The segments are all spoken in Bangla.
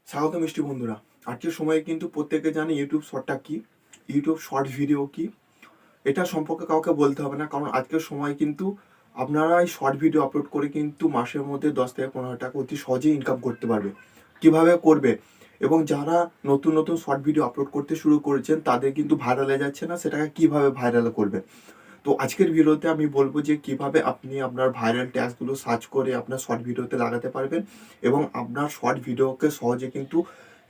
স্বাগত মিষ্টি বন্ধুরা। আজকের সময়ে কিন্তু প্রত্যেকে জানে ইউটিউব শর্টটা কি, ইউটিউব শর্ট ভিডিও কি। এটা সম্পর্কে কাউকে বলতে হবে না, কারণ আজকের সময় কিন্তু আপনারা এই শর্ট ভিডিও আপলোড করে কিন্তু মাসের মধ্যে 10 থেকে 15 টাকা অতি সহজেই ইনকাম করতে পারবে। কিভাবে করবে, এবং যারা নতুন নতুন শর্ট ভিডিও আপলোড করতে শুরু করেছেন তাদের কিন্তু ভাইরালে যাচ্ছে না, সেটাকে কিভাবে ভাইরাল করবে। তো আজকের ভিডিওতে আমি বলবো যে কিভাবে আপনি আপনার ভাইরাল ট্যাগসগুলো সার্চ করে আপনার শর্ট ভিডিওতে লাগাতে পারবেন, এবং আপনার শর্ট ভিডিওকে সহজে কিন্তু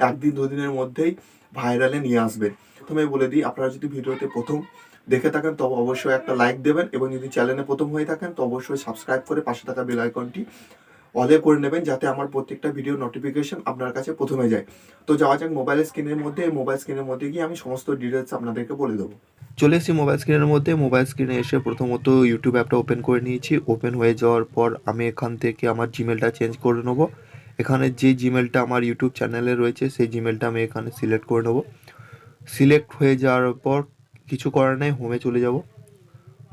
একদিন দুদিনের মধ্যেই ভাইরালে নিয়ে আসবেন। প্রথমে বলে দিই, আপনারা যদি ভিডিওতে প্রথম দেখে থাকেন তবে অবশ্যই একটা লাইক দেবেন, এবং যদি চ্যানেলে প্রথম হয়ে থাকেন তো অবশ্যই সাবস্ক্রাইব করে পাশে থাকা বেল আইকনটি অলে করে নেবেন, যাতে আমার প্রত্যেকটা ভিডিও নোটিফিকেশন আপনার কাছে প্রথমে যায়। তো যাওয়া যাক মোবাইল স্ক্রিনের মধ্যে। মোবাইল স্ক্রিনের মধ্যে গিয়ে আমি সমস্ত ডিটেলস আপনাদেরকে বলে দেবো। চলে এসেছি মোবাইল স্ক্রিনের মধ্যে। মোবাইল স্ক্রিনে এসে প্রথমত ইউটিউব অ্যাপটা ওপেন করে নিয়েছি। ওপেন হয়ে যাওয়ার পর আমি এখান থেকে আমার জিমেলটা চেঞ্জ করে নেবো। এখানে যে জিমেলটা আমার ইউটিউব চ্যানেলে রয়েছে সেই জিমেলটা আমি এখানে সিলেক্ট করে নেবো। সিলেক্ট হয়ে যাওয়ার পর কিছু করার নেই, হোমে চলে যাব।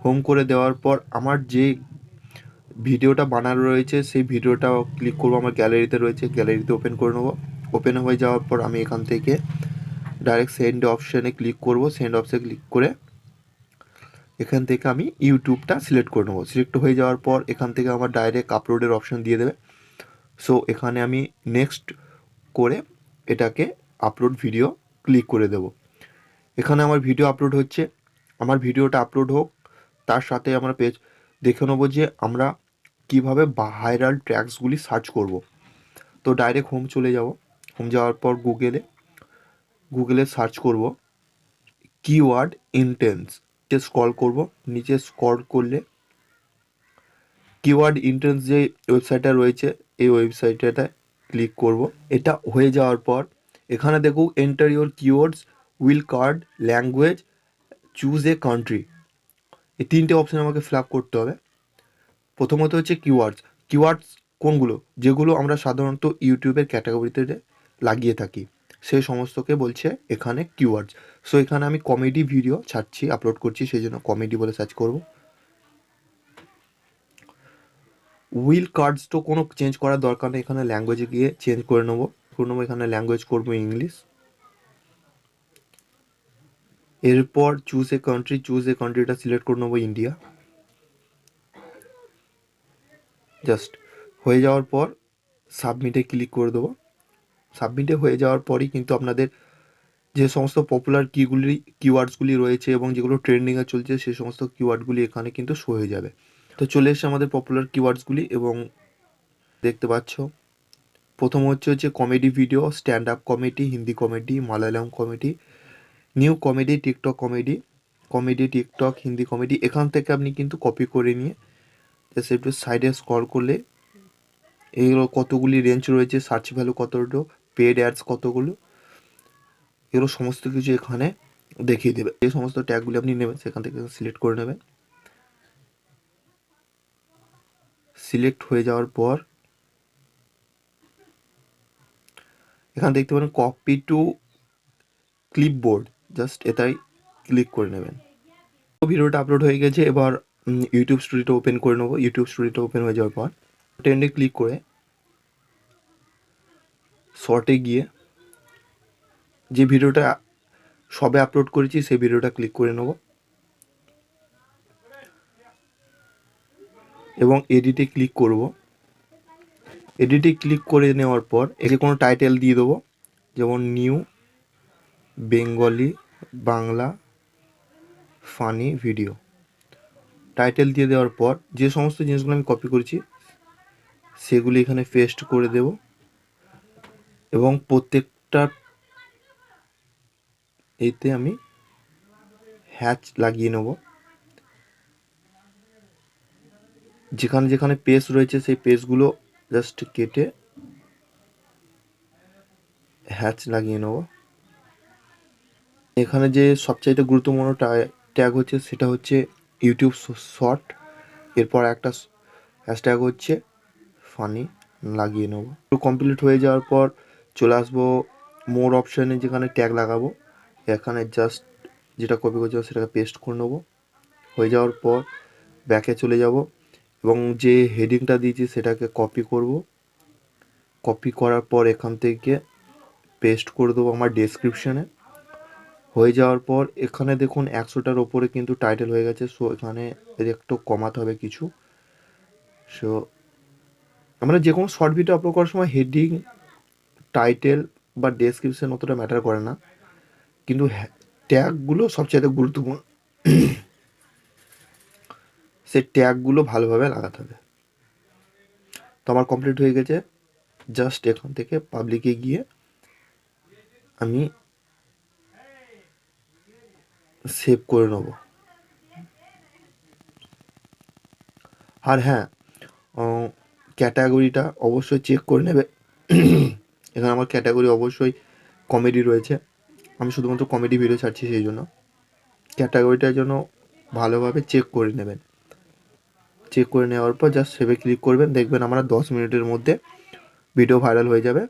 হোম করে দেওয়ার পর আমার যে ভিডিওটা বানানো রয়েছে সেই ভিডিওটা ক্লিক করবো, আমার গ্যালারিতে রয়েছে, গ্যালারিতে ওপেন করে নেবো। ওপেন হয়ে যাওয়ার পর আমি এখান থেকে ডাইরেক্ট সেন্ড অপশানে ক্লিক করব। সেন্ড অপশানে ক্লিক করে এখান থেকে আমি ইউটিউবটা সিলেক্ট করে নেবো। সিলেক্ট হয়ে যাওয়ার পর এখান থেকে আমার ডাইরেক্ট আপলোডের অপশান দিয়ে দেবে। সো এখানে আমি নেক্সট করে এটাকে আপলোড ভিডিও ক্লিক করে দেব। এখানে আমার ভিডিও আপলোড হচ্ছে। আমার ভিডিওটা আপলোড হোক, তার সাথে আমরা পেজ দেখে নেবো যে আমরা কিভাবে ভাইরাল ট্র্যাকসগুলি সার্চ করব। তো ডাইরেক্ট হোম চলে যাব। হোম যাওয়ার পর গুগলে সার্চ করব কিওয়ার্ড ইন্টেন্স। স্ক্রল করব, নিচে স্ক্রল করলে কিওয়ার্ড ইন্টেন্স যে ওয়েবসাইটটা রয়েছে এই ওয়েবসাইটটাতে ক্লিক করব। এটা হয়ে যাওয়ার পর এখানে দেখো enter your keywords, will card, language, choose a country. এই তিনটে অপশান আমাকে ফিল আপ করতে হবে। প্রথমত হচ্ছে কিওয়ার্ডস। কিওয়ার্ডস কোনগুলো? যেগুলো আমরা সাধারণত ইউটিউবের ক্যাটাগরিতে লাগিয়ে থাকি সেই সমস্তকে বলছে এখানে কিওয়ার্ডস। সো এখানে আমি কমেডি ভিডিও ছাড়ছি, আপলোড করছি, সেই জন্য কমেডি বলে সার্চ করব। উইল কার্ডস তো কোনো চেঞ্জ করার দরকার নেই, এখানে ল্যাঙ্গুয়েজে গিয়ে চেঞ্জ করে নেবো। এখানে ল্যাঙ্গুয়েজ করবো ইংলিশ। এরপর চুজ এ কান্ট্রিটা সিলেক্ট করে নেবো ইন্ডিয়া। জাস্ট হয়ে যাওয়ার পর সাবমিটে ক্লিক করে দেবো। সাবমিটে হয়ে যাওয়ার পরই কিন্তু আপনাদের যে সমস্ত পপুলার কিওয়ার্ডসগুলি রয়েছে এবং যেগুলো ট্রেন্ডিংয়ে চলছে সেই সমস্ত কিওয়ার্ডগুলি এখানে কিন্তু শো হয়ে যাবে। তো চলে এসে আমাদের পপুলার কিওয়ার্ডসগুলি, এবং দেখতে পাচ্ছ প্রথম হচ্ছে comedy video, stand up comedy, Hindi comedy, Malayalam comedy, new comedy, TikTok comedy, TikTok, Hindi comedy. এখান থেকে আপনি কিন্তু কপি করে নিয়ে জাস্ট একটু সাইডে স্ক্রল করলে এগুলো কতগুলি রেঞ্জ রয়েছে, সার্চ ভ্যালু কতগুলো, পেড অ্যাডস কতগুলো, এগুলো সমস্ত কিছু এখানে দেখিয়ে দেবে। যে সমস্ত ট্যাগগুলি আপনি নেবেন সেখান থেকে সিলেক্ট করে নেবেন। সিলেক্ট হয়ে যাওয়ার পর এখানে দেখতে পারেন কপি টু ক্লিপবোর্ড, জাস্ট এটাই ক্লিক করে নেবেন। ভিডিওটা আপলোড হয়ে গেছে। এবার ইউটিউব স্টুডিওটা ওপেন করে নেবো। ইউটিউব স্টুডিওটা ওপেন হয়ে যাওয়ার পর ট্রেন্ডে ক্লিক করে শর্টে গিয়ে যে ভিডিওটা সবে আপলোড করেছি সেই ভিডিওটা ক্লিক করে নেব, এবং এডিটে ক্লিক করব। এডিটে ক্লিক করে নেওয়ার পর যে কোনো টাইটেল দিয়ে দেবো, যেমন new Bengali Bangla funny video. Title দিয়ে দেওয়ার পর যে সমস্ত জিনিসগুলো আমি কপি করেছি সেগুলি এখানে পেস্ট করে দেব, এবং প্রত্যেকটা এতে আমি হ্যাচ লাগিয়ে নেব। যেখানে যেখানে পেজ রয়েছে সেই পেজগুলো জাস্ট কেটে হ্যাচ লাগিয়ে নেব। এখানে যে সবচাইতে গুরুত্বপূর্ণ ট্যাগ হচ্ছে সেটা হচ্ছে ইউটিউব শর্ট। এরপর একটা হ্যাশট্যাগ হচ্ছে ফানি লাগিয়ে নেব। কমপ্লিট হয়ে যাওয়ার পর চলে আসবো মোর অপশানে, যেখানে ট্যাগ লাগাবো। এখানে জাস্ট যেটা কপি করছি সেটাকে পেস্ট করে নেবো। হয়ে যাওয়ার পর ব্যাকে চলে যাব, এবং যে হেডিংটা দিয়েছি সেটাকে কপি করব। কপি করার পর এখান থেকে পেস্ট করে দেবো আমার ডেসক্রিপশানে। হয়ে যাওয়ার পর এখানে দেখুন 100টার ওপরে কিন্তু টাইটেল হয়ে গেছে। সো এখানে একটু কমাতে হবে কিছু। সো আমরা যে কোনো শর্ট ভিডিও আপলোড করার সময় হেডিং, টাইটেল বা ডেসক্রিপশন অতটা ম্যাটার করে না, কিন্তু ট্যাগগুলো সবচেয়ে গুরুত্বপূর্ণ। সেই ট্যাগগুলো ভালোভাবে লাগাতে হবে। তো আমার কমপ্লিট হয়ে গেছে। জাস্ট এখান থেকে পাবলিকে গিয়ে আমি সেভ করে নেব। আর হ্যাঁ, ক্যাটাগরিটা অবশ্যই চেক করে নেবে। এখানে আমার ক্যাটাগরি অবশ্যই কমেডি রয়েছে। আমি শুধুমাত্র কমেডি ভিডিও ছাড়ছি, সেই জন্য ক্যাটাগরিটার জন্য ভালোভাবে চেক করে নেবেন। চেক করে নেওয়ার পর জাস্ট সেভে ক্লিক করবেন, দেখবেন আমরা 10 মিনিটের মধ্যে ভিডিও ভাইরাল হয়ে যাবে।